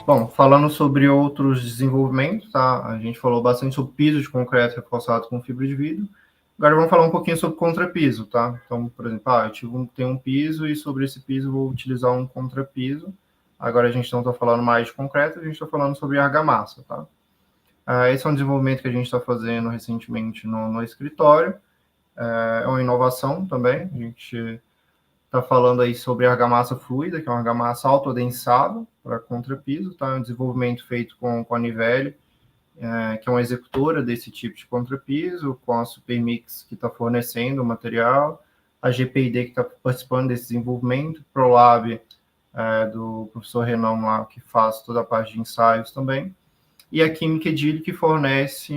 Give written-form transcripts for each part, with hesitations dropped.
Bom, falando sobre outros desenvolvimentos, tá? A gente falou bastante sobre piso de concreto reforçado com fibra de vidro. Agora vamos falar um pouquinho sobre contrapiso, tá? Então, por exemplo, tenho um piso e sobre esse piso vou utilizar um contrapiso. Agora a gente não está falando mais de concreto, a gente está falando sobre argamassa, tá? Esse é um desenvolvimento que a gente está fazendo recentemente no escritório. É uma inovação também. A gente está falando aí sobre argamassa fluida, que é uma argamassa autoadensada para contrapiso, tá? É um desenvolvimento feito com a Nivelle, que é uma executora desse tipo de contrapiso, com a Supermix, que está fornecendo o material, a GPID, que está participando desse desenvolvimento, ProLab, do professor Renan lá, que faz toda a parte de ensaios também, e a Química Edile, que fornece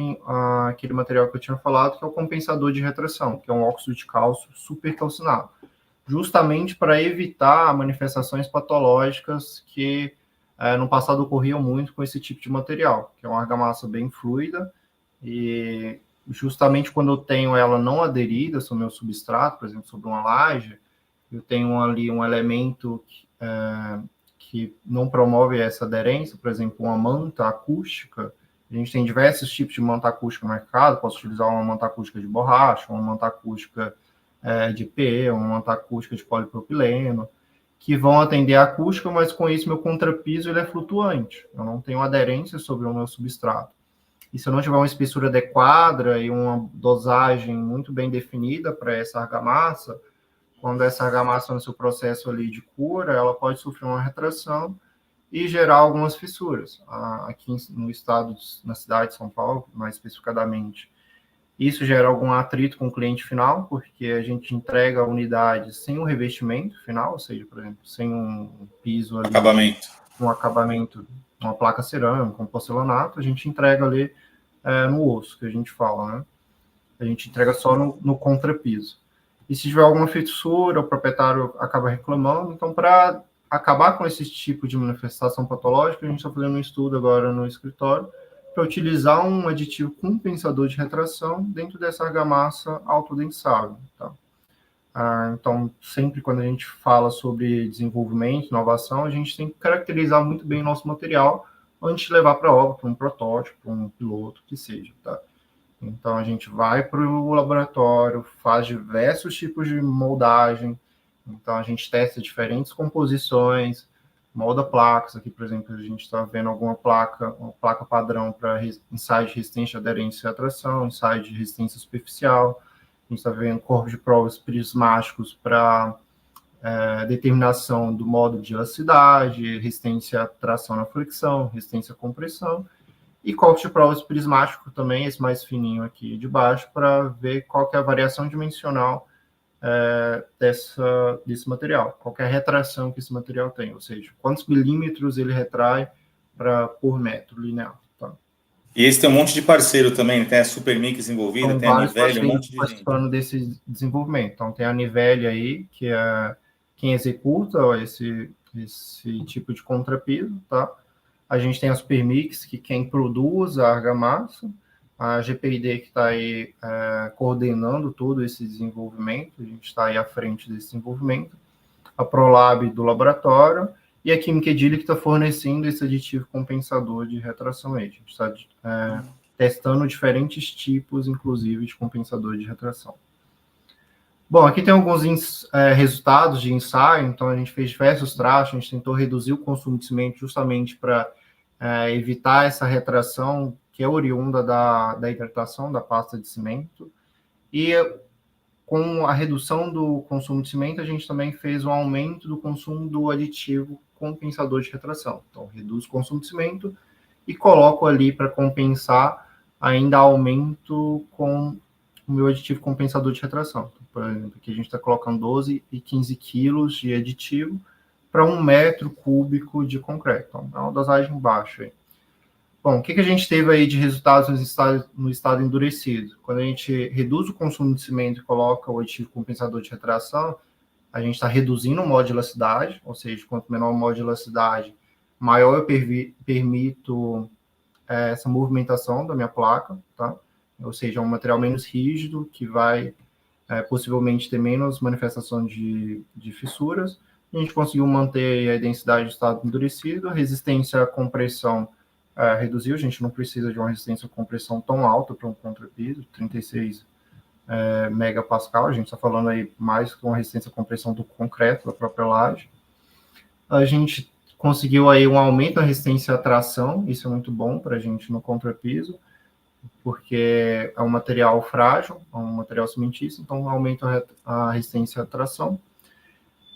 aquele material que eu tinha falado, que é o compensador de retração, que é um óxido de cálcio supercalcinado, justamente para evitar manifestações patológicas que no passado ocorriam muito com esse tipo de material, que é uma argamassa bem fluida, e justamente quando eu tenho ela não aderida sobre o meu substrato, por exemplo, sobre uma laje, eu tenho ali um elemento que não promove essa aderência, por exemplo, uma manta acústica. A gente tem diversos tipos de manta acústica no mercado, posso utilizar uma manta acústica de borracha, uma manta acústica de PE, uma manta acústica de polipropileno, que vão atender a acústica, mas com isso meu contrapiso ele é flutuante, eu não tenho aderência sobre o meu substrato. E se eu não tiver uma espessura adequada e uma dosagem muito bem definida para essa argamassa, quando essa argamassa no seu processo ali de cura, ela pode sofrer uma retração e gerar algumas fissuras. Aqui no estado, na cidade de São Paulo, mais especificadamente, isso gera algum atrito com o cliente final, porque a gente entrega a unidade sem um revestimento final, ou seja, por exemplo, sem um piso ali, um acabamento, uma placa cerâmica, um porcelanato, a gente entrega ali no osso, que a gente fala, né? A gente entrega só no contrapiso. E se tiver alguma fissura, o proprietário acaba reclamando. Então, para acabar com esse tipo de manifestação patológica, a gente está fazendo um estudo agora no escritório para utilizar um aditivo compensador de retração dentro dessa argamassa autodensável. Tá? Então, sempre quando a gente fala sobre desenvolvimento, inovação, a gente tem que caracterizar muito bem o nosso material antes de levar para a obra, para um protótipo, um piloto, que seja. Tá? Então, a gente vai para o laboratório, faz diversos tipos de moldagem. Então, a gente testa diferentes composições, molda placas. Aqui, por exemplo, a gente está vendo uma placa padrão para ensaio de resistência, aderência e atração, ensaio de resistência superficial. A gente está vendo corpos de provas prismáticos para determinação do modo de elasticidade, resistência à tração na flexão, resistência à compressão. E corte de provas prismático também, esse mais fininho aqui de baixo, para ver qual que é a variação dimensional desse material, qual que é a retração que esse material tem, ou seja, quantos milímetros ele retrai por metro linear. Tá? E esse tem um monte de parceiro também, tem a Supermix envolvida, São tem a vários Nivelle, um parceiros monte de gente. participando desse desenvolvimento. Então, tem a Nivelle aí, que é quem executa esse tipo de contrapiso, tá? A gente tem a Supermix, que quem produz a argamassa, a GPID, que está aí coordenando todo esse desenvolvimento, a gente está aí à frente desse desenvolvimento, a ProLab do laboratório, e a Química Edile, que está fornecendo esse aditivo compensador de retração aí. A gente está testando diferentes tipos, inclusive, de compensador de retração. Bom, aqui tem alguns resultados de ensaio. Então, a gente fez diversos traços, a gente tentou reduzir o consumo de cimento justamente para evitar essa retração que é oriunda da hidratação da pasta de cimento. E com a redução do consumo de cimento, a gente também fez um aumento do consumo do aditivo compensador de retração. Então, reduz o consumo de cimento e coloco ali para compensar, ainda aumento com o meu aditivo compensador de retração. Então, por exemplo, aqui a gente está colocando 12 e 15 quilos de aditivo para 1 metro cúbico de concreto. Então, é uma dosagem baixa aí. Bom, o que a gente teve aí de resultados no estado endurecido? Quando a gente reduz o consumo de cimento e coloca o aditivo compensador de retração, a gente está reduzindo o modo de elasticidade, ou seja, quanto menor o modo de elasticidade, maior eu permito essa movimentação da minha placa, tá? Ou seja, é um material menos rígido que vai possivelmente ter menos manifestação de fissuras. A gente conseguiu manter a densidade de estado endurecido, a resistência à compressão reduziu, a gente não precisa de uma resistência à compressão tão alta para um contrapiso, 36 megapascal, a gente está falando aí mais com a resistência à compressão do concreto, da própria laje. A gente conseguiu aí um aumento da resistência à tração, isso é muito bom para a gente no contrapiso, porque é um material frágil, é um material cimentício, então aumenta a resistência à tração.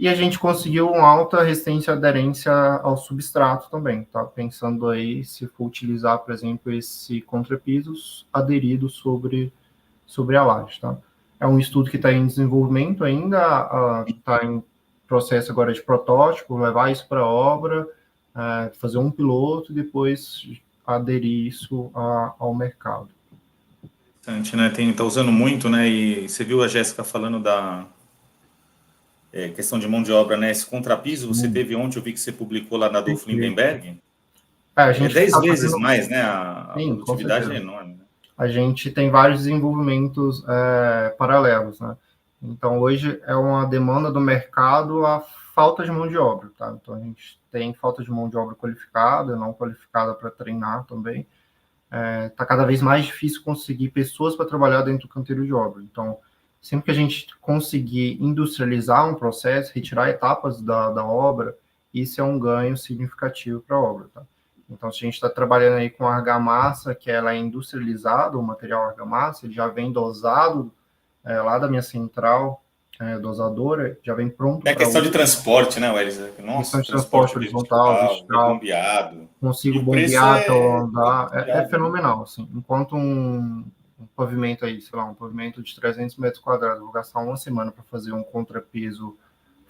E a gente conseguiu uma alta resistência e aderência ao substrato também, tá? Pensando aí se for utilizar, por exemplo, esse contrapiso aderido sobre a laje, tá? É um estudo que está em desenvolvimento ainda, está em processo agora de protótipo, levar isso para a obra, fazer um piloto e depois aderir isso ao mercado. Interessante, né? Tá usando muito, né? E você viu a Jéssica falando da questão de mão de obra, né? Esse contrapiso você teve ontem, eu vi que você publicou lá na Adolfo Lindenberg. A gente 10 vezes mais, né? A Sim, produtividade é enorme. Né? A gente tem vários desenvolvimentos paralelos, né? Então, hoje é uma demanda do mercado a falta de mão de obra, tá? Então, a gente tem falta de mão de obra qualificada, não qualificada para treinar também. Tá cada vez mais difícil conseguir pessoas para trabalhar dentro do canteiro de obra. Então, sempre que a gente conseguir industrializar um processo, retirar etapas da obra, isso é um ganho significativo para a obra, tá? Então, se a gente está trabalhando aí com argamassa, que ela é industrializada, o material argamassa, ele já vem dosado lá da minha central dosadora, já vem pronto para... É questão de transporte, né, Welles? Nossa, questão de transporte horizontal, vertical, bombeado. Consigo bombear até eu andar, é fenomenal, assim. Enquanto um pavimento aí, sei lá, um pavimento de 300 metros quadrados, vou gastar uma semana para fazer um contrapiso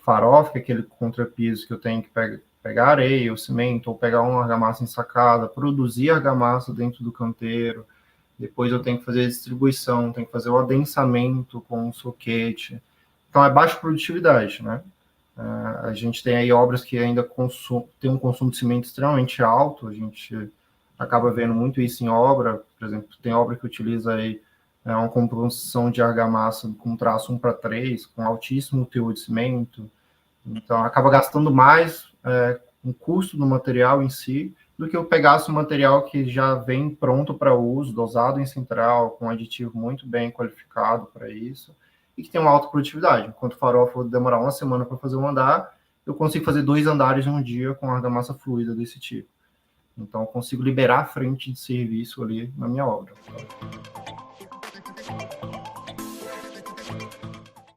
farofa, que é aquele contrapiso que eu tenho que pegar areia, o cimento, ou pegar uma argamassa ensacada, produzir argamassa dentro do canteiro, depois eu tenho que fazer a distribuição, tenho que fazer o adensamento com o soquete. Então, é baixa produtividade, né? A gente tem aí obras que ainda tem um consumo de cimento extremamente alto, a gente acaba vendo muito isso em obra, por exemplo, tem obra que utiliza aí uma composição de argamassa com traço 1:3, com altíssimo teor de cimento, então acaba gastando mais o custo do material em si, do que eu pegasse um material que já vem pronto para uso, dosado em central, com aditivo muito bem qualificado para isso, e que tem uma alta produtividade. Enquanto o farofa vou demorar uma semana para fazer um andar, eu consigo fazer 2 andares em um dia com argamassa fluida desse tipo. Então, eu consigo liberar a frente de serviço ali na minha obra.